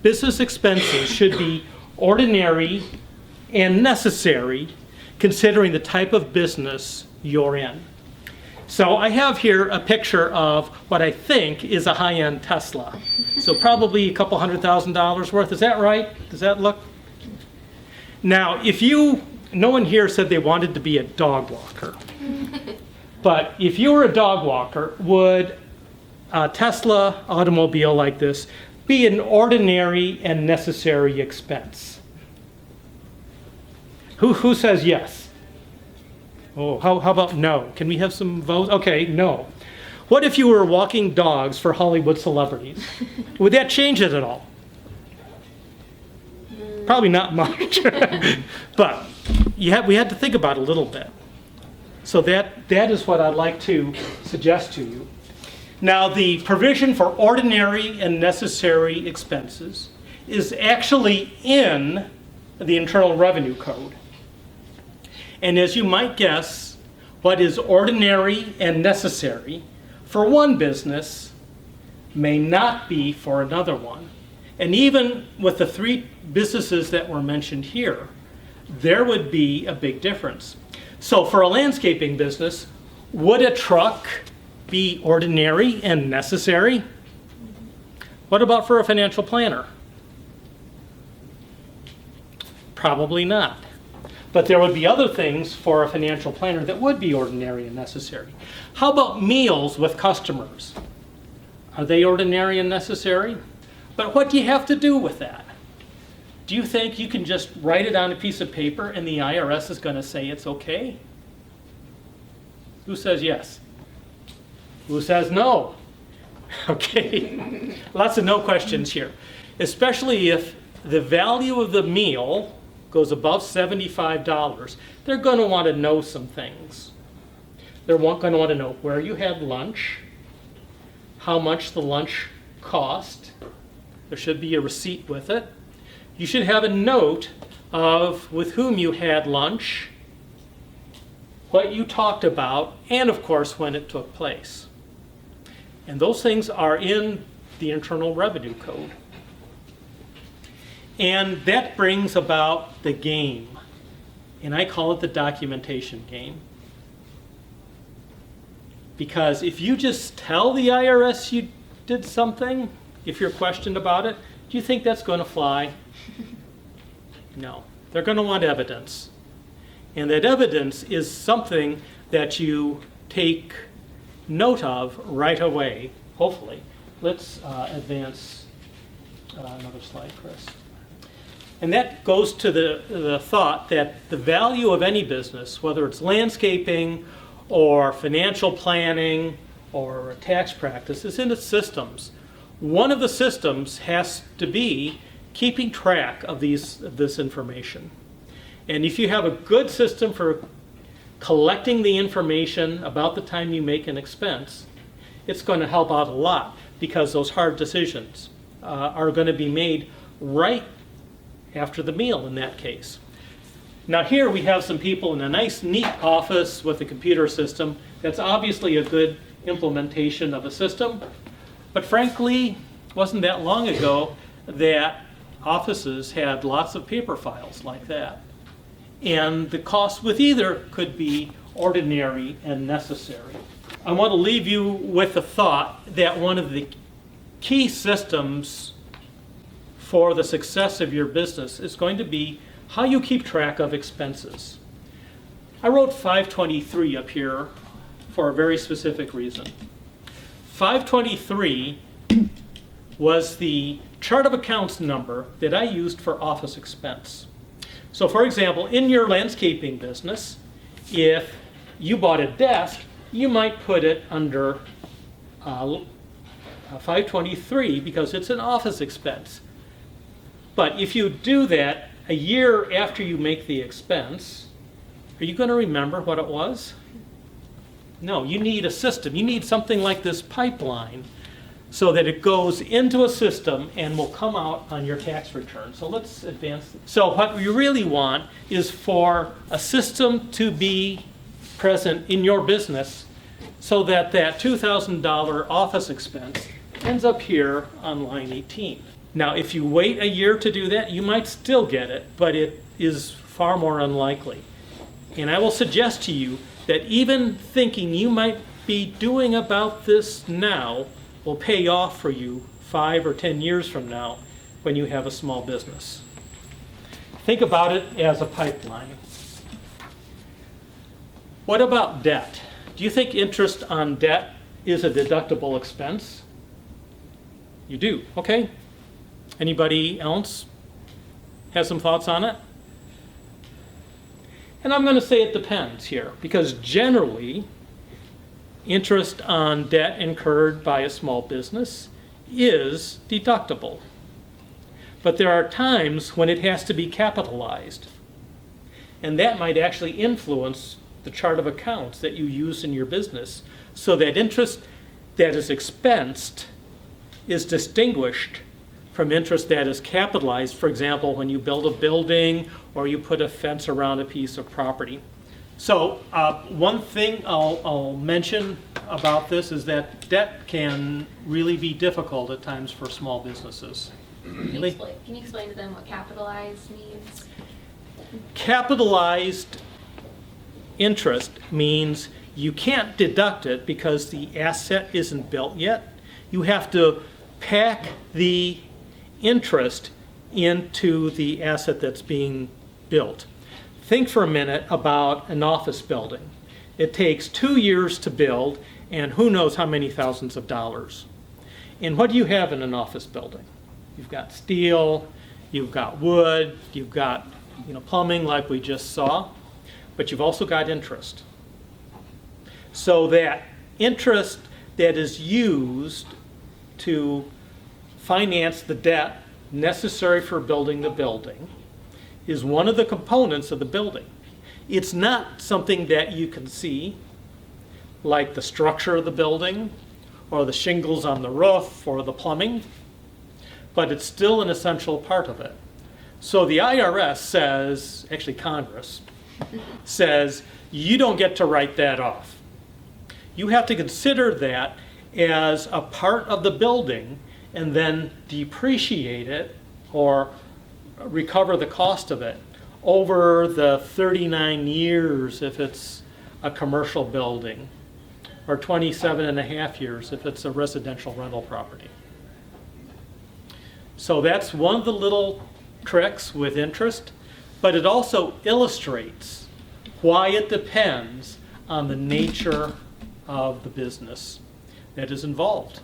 business expenses should be ordinary and necessary considering the type of business you're in. So I have here a picture of what I think is a high-end Tesla. So probably a couple $100,000 worth. Is that right? Does that look? Now, no one here said they wanted to be a dog walker. But if you were a dog walker, would a Tesla automobile like this be an ordinary and necessary expense? Who says yes? Oh, how about no? Can we have some votes? Okay, no. What if you were walking dogs for Hollywood celebrities? Would that change it at all? Probably not much. But we had to think about it a little bit. So that is what I'd like to suggest to you. Now, the provision for ordinary and necessary expenses is actually in the Internal Revenue Code. And as you might guess, what is ordinary and necessary for one business may not be for another one. And even with the three businesses that were mentioned here, there would be a big difference. So for a landscaping business, would a truck be ordinary and necessary? What about for a financial planner? Probably not. But there would be other things for a financial planner that would be ordinary and necessary. How about meals with customers? Are they ordinary and necessary? But what do you have to do with that? Do you think you can just write it on a piece of paper and the IRS is going to say it's okay? Who says yes? Who says no? Okay, lots of no questions here. Especially if the value of the meal goes above $75, they're going to want to know some things. They're going to want to know where you had lunch, how much the lunch cost. There should be a receipt with it. You should have a note of with whom you had lunch, what you talked about, and of course when it took place. And those things are in the Internal Revenue Code. And that brings about the game. And I call it the documentation game. Because if you just tell the IRS you did something, if you're questioned about it, do you think that's going to fly? No. They're going to want evidence. And that evidence is something that you take note of right away, hopefully. Let's advance another slide, Chris. And that goes to the thought that the value of any business, whether it's landscaping or financial planning or tax practice, is in its systems. One of the systems has to be keeping track of this information. And if you have a good system for collecting the information about the time you make an expense, it's going to help out a lot because those hard decisions are going to be made right after the meal in that case. Now here we have some people in a nice, neat office with a computer system. That's obviously a good implementation of a system. But frankly, it wasn't that long ago that offices had lots of paper files like that. And the cost with either could be ordinary and necessary. I want to leave you with the thought that one of the key systems for the success of your business is going to be how you keep track of expenses. I wrote 523 up here for a very specific reason. 523 was the chart of accounts number that I used for office expense. So for example, in your landscaping business, if you bought a desk, you might put it under 523 because it's an office expense. But if you do that a year after you make the expense, are you going to remember what it was? No, you need a system. You need something like this pipeline so that it goes into a system and will come out on your tax return. So let's advance. So what we really want is for a system to be present in your business so that that $2,000 office expense ends up here on line 18. Now, if you wait a year to do that, you might still get it, but it is far more unlikely. And I will suggest to you that even thinking you might be doing about this now will pay off for you 5 or 10 years from now when you have a small business. Think about it as a pipeline. What about debt? Do you think interest on debt is a deductible expense? You do, okay. Anybody else have some thoughts on it? And I'm going to say it depends here, because generally, interest on debt incurred by a small business is deductible. But there are times when it has to be capitalized. And that might actually influence the chart of accounts that you use in your business, so that interest that is expensed is distinguished from interest that is capitalized, for example, when you build a building or you put a fence around a piece of property. So one thing I'll mention about this is that debt can really be difficult at times for small businesses. Can you explain to them what capitalized means? Capitalized interest means you can't deduct it because the asset isn't built yet. You have to pack the interest into the asset that's being built. Think for a minute about an office building. It takes 2 years to build and who knows how many thousands of dollars. And what do you have in an office building? You've got steel, you've got wood, you've got plumbing like we just saw, but you've also got interest. So that interest that is used to finance the debt necessary for building the building is one of the components of the building. It's not something that you can see, like the structure of the building or the shingles on the roof or the plumbing, but it's still an essential part of it. So the IRS says, actually Congress, says you don't get to write that off. You have to consider that as a part of the building and then depreciate it or recover the cost of it over the 39 years if it's a commercial building, or 27 and a half years if it's a residential rental property. So that's one of the little tricks with interest, but it also illustrates why it depends on the nature of the business that is involved.